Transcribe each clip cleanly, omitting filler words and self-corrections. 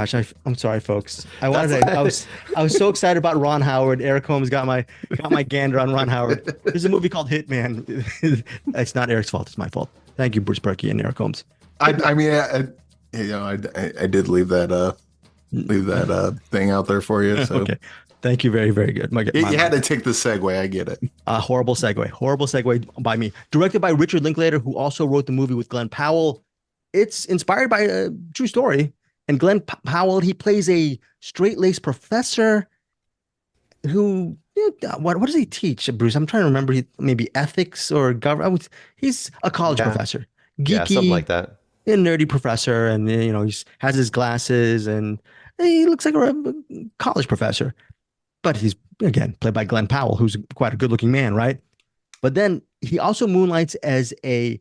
Gosh, I'm sorry, folks. That's I was so excited about Ron Howard. Eric Holmes got my gander on Ron Howard. There's a movie called Hitman. It's not Eric's fault. It's my fault. Thank you, Bruce Purkey and Eric Holmes. I Hitman. mean, I did leave that thing out there for you. So Okay. Thank you. Very, very good. you had to take the segue. I get it. Horrible segue. Horrible segue by me. Directed by Richard Linklater, who also wrote the movie with Glen Powell. It's inspired by a true story. And Glen Powell, he plays a straight-laced professor who, what does he teach, Bruce? I'm trying to remember. Maybe ethics or government. He's a college yeah, professor, yeah, something geeky, like that. a nerdy professor, and he has his glasses and he looks like a college professor. But he's again played by Glen Powell, who's quite a good-looking man, right? But then he also moonlights as he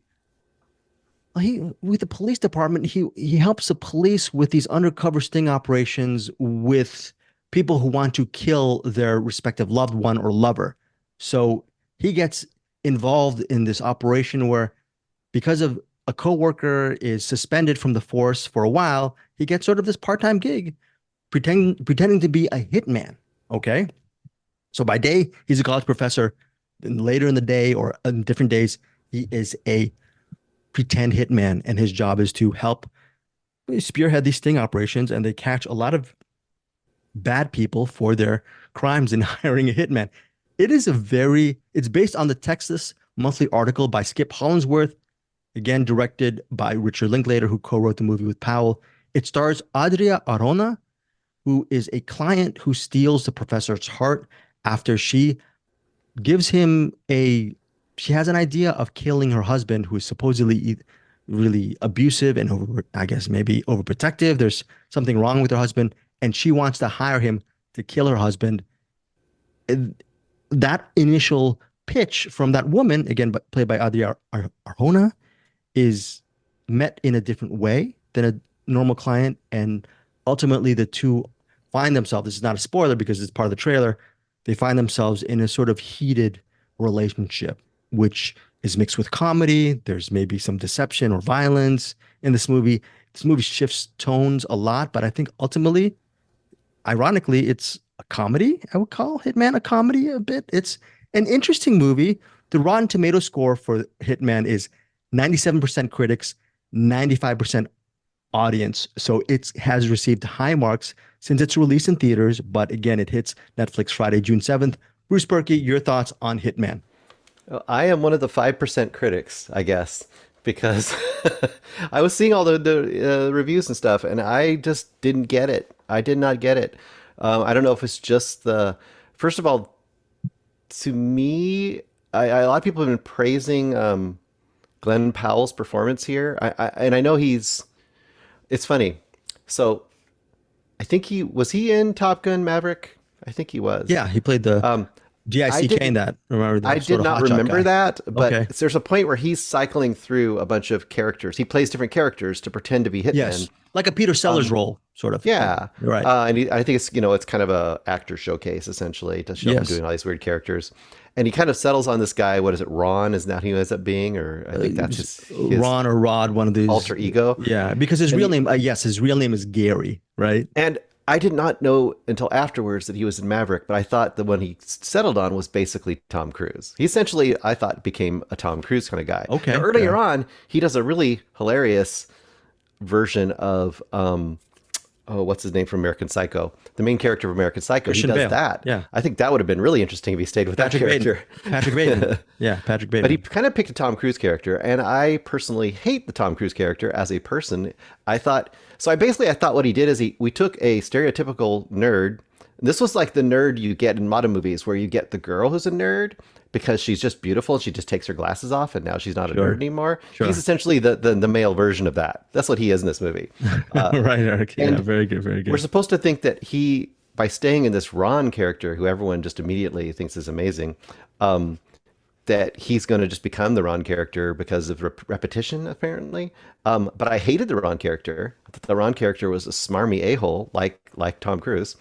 with the police department. He helps the police with these undercover sting operations with people who want to kill their respective loved one or lover. So he gets involved in this operation where, because of a coworker is suspended from the force for a while, he gets sort of this part-time gig pretending to be a hitman. Okay. So by day, he's a college professor. And later in the day or on different days, he is a pretend hitman. And his job is to help spearhead these sting operations. And they catch a lot of bad people for their crimes in hiring a hitman. It's based on the Texas Monthly article by Skip Hollandsworth, again, directed by Richard Linklater, who co-wrote the movie with Powell. It stars Adria Arjona, who is a client who steals the professor's heart after she has an idea of killing her husband, who is supposedly really abusive and I guess maybe overprotective. There's something wrong with her husband, and she wants to hire him to kill her husband. That initial pitch from that woman, again, played by Adria Arjona, is met in a different way than a normal client. And ultimately, the two find themselves, this is not a spoiler because it's part of the trailer, they find themselves in a sort of heated relationship, which is mixed with comedy. There's maybe some deception or violence in this movie. This movie shifts tones a lot, but I think ultimately, ironically, it's a comedy. I would call Hitman a comedy a bit. It's an interesting movie. The Rotten Tomato score for Hitman is 97% critics, 95% audience. So it has received high marks since its release in theaters. But again, it hits Netflix Friday, June 7th. Bruce Purkey, your thoughts on Hitman? Well, I am one of the 5% critics, I guess, because I was seeing all the reviews and stuff, and I just didn't get it. I did not get it. I don't know if it's just first of all, to me, a lot of people have been praising Glen Powell's performance here. And I know it's funny. So I think he in Top Gun Maverick? I think he was. Yeah, he played the Um, I GICK in didn't that. Remember I that sort did of not hotshot remember guy? that, but Okay. there's a point where he's cycling through a bunch of characters. He plays different characters to pretend to be Yes. hitmen. Like a Peter Sellers Um, role, sort of. yeah, You're right. I think it's kind of a actor showcase essentially to show him Yes. doing all these weird characters, and he kind of settles on this guy. What is it, Ron? Is that who he ends up being, or I think that's his Ron or Rod, one of these. alter ego. Yeah, because his And real he, name, yes, his real name is Gary, right? and I did not know until afterwards that he was in Maverick, but I thought the one he settled on was basically Tom Cruise. He essentially, I thought, became a Tom Cruise kind of guy. Okay. Now, earlier Yeah. on, he does a really hilarious version of what's his name from American Psycho? The main character of American Psycho. He Christian does Bale. that. Yeah. I think that would have been really interesting if he stayed with that Patrick Bateman. character. Patrick Bateman. Yeah, Patrick But he Bateman. kind of picked a Tom Cruise character, and I personally hate the Tom Cruise character as a person. I thought so. I thought what he did is we took a stereotypical nerd. This was like the nerd you get in modern movies, where you get the girl who's a nerd because she's just beautiful and she just takes her glasses off, and now she's not a nerd Sure. anymore. Sure. He's essentially the male version of that. That's what he is in this movie. Right, Eric. Yeah, and very good, very We're good. supposed to think that by staying in this Ron character, who everyone just immediately thinks is amazing, that he's going to just become the Ron character because of repetition, apparently. But I hated the Ron character. I thought the Ron character was a smarmy a-hole, like Tom Cruise.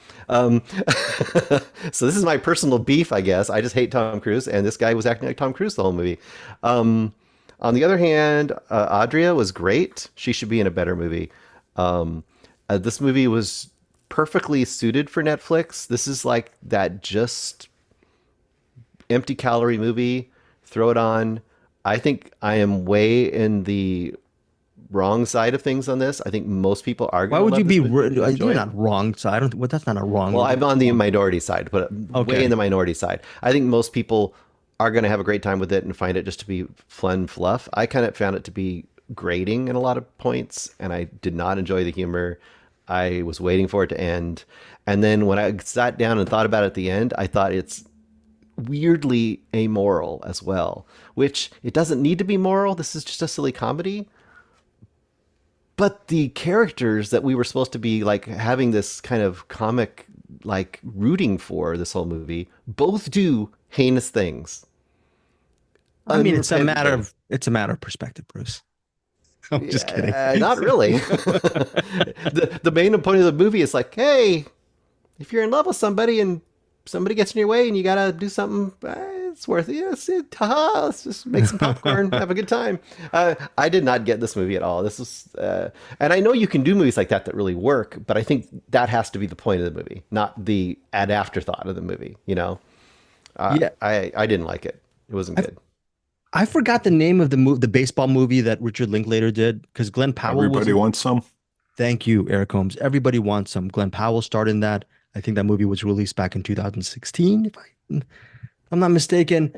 So this is my personal beef, I guess. I just hate Tom Cruise, and this guy was acting like Tom Cruise the whole movie. On the other hand, Adria was great. She should be in a better movie. This movie was perfectly suited for Netflix. This is like that just empty calorie movie. Throw it on. I think I am way in the wrong side of things on this. I think most people are Why going to would love you this be? movie and enjoy You're it. not wrong. So I don't. Well, that's not a wrong. Well, I'm on the minority side, but way Okay. in the minority side. I think most people are going to have a great time with it and find it just to be fun fluff. I kind of found it to be grating in a lot of points, and I did not enjoy the humor. I was waiting for it to end. And then when I sat down and thought about it at the end, I thought it's weirdly amoral as well, which it doesn't need to be moral. This is just a silly comedy. But the characters that we were supposed to be like having this kind of comic like rooting for this whole movie both do heinous things. I mean, it's a matter Unrepentantly. of perspective, Bruce. I'm just kidding. Not really. The main point of the movie is like, hey, if you're in love with somebody and somebody gets in your way and you gotta do something, it's worth it. Yes, haha, let's just make some popcorn, have a good time. I did not get this movie at all. This was, and I know you can do movies like that that really work, but I think that has to be the point of the movie, not the afterthought of the movie. You know, Yeah. I didn't like it. It wasn't good. I forgot the name of the baseball movie that Richard Linklater did because Glen Powell Everybody was. wants some. Thank you, Eric Holmes. Everybody wants some. Glen Powell starred in that. I think that movie was released back in 2016, if I'm not mistaken.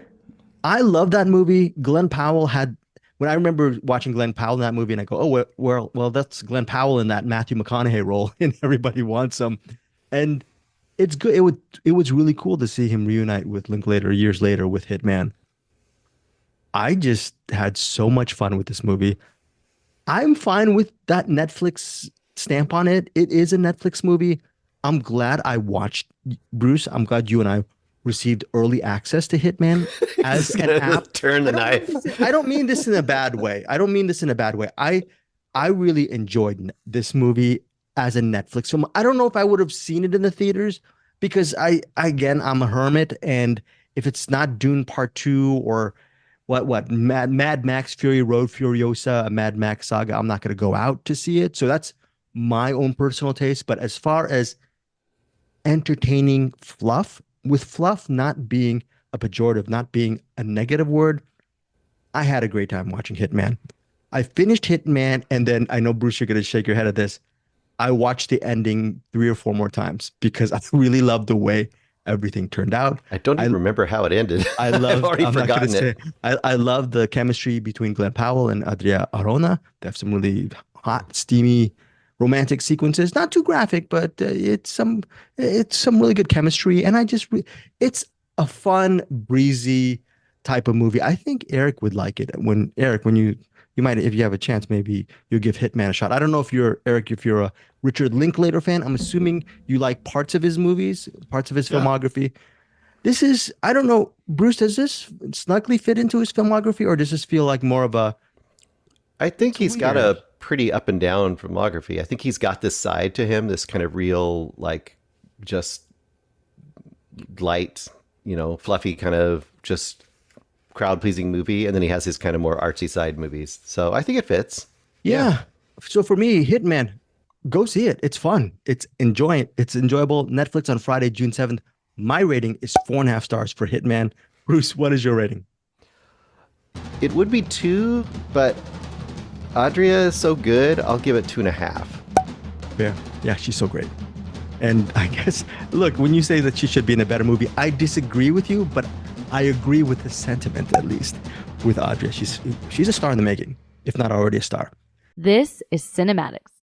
I love that movie. Glen Powell had, when I remember watching Glen Powell in that movie, and I go, oh, well, that's Glen Powell in that Matthew McConaughey role, and everybody wants some. And it's good. It was really cool to see him reunite with Linklater years later with Hitman. I just had so much fun with this movie. I'm fine with that Netflix stamp on it. It is a Netflix movie. I'm glad I watched, Bruce. I'm glad you and I received early access to Hitman as an app. Turn the knife. I don't mean this in a bad way. I really enjoyed this movie as a Netflix film. I don't know if I would have seen it in the theaters because I'm a hermit, and if it's not Dune Part 2 or Mad Max Fury Road Furiosa, a Mad Max saga, I'm not going to go out to see it. So that's my own personal taste. But as far as entertaining fluff, with fluff not being a pejorative, not being a negative word, I had a great time watching Hitman. I finished Hitman, and then I know, Bruce, you're going to shake your head at this. I watched the ending 3 or 4 more times because I really loved the way everything turned out. I don't even remember how it ended. I love. I've already I'm not gonna forgotten it. I love the chemistry between Glen Powell and Adria Arjona. They have some really hot, steamy, romantic sequences. Not too graphic, but it's some really good chemistry. And it's a fun, breezy type of movie. I think Eric would like it. When you might, if you have a chance, maybe you'll give Hitman a shot. I don't know if you're a Richard Linklater fan. I'm assuming you like parts of his movies, parts of his filmography. This is, I don't know, Bruce, does this snugly fit into his filmography, or does this feel like more of a... I think he's got a pretty up and down filmography. I think he's got this side to him, this kind of real, like, just light, fluffy kind of just crowd-pleasing movie, and then he has his kind of more artsy side movies. So I think it fits. Yeah. So for me, Hitman, go see it. It's fun. It's enjoyable. Netflix on Friday, June 7th. My rating is 4.5 stars for Hitman. Bruce, what is your rating? It would be 2, but Adria is so good, I'll give it 2.5. Yeah, she's so great. And I guess, look, when you say that she should be in a better movie, I disagree with you, but I agree with the sentiment, at least, with Adria. She's a star in the making, if not already a star. This is CinemAddicts.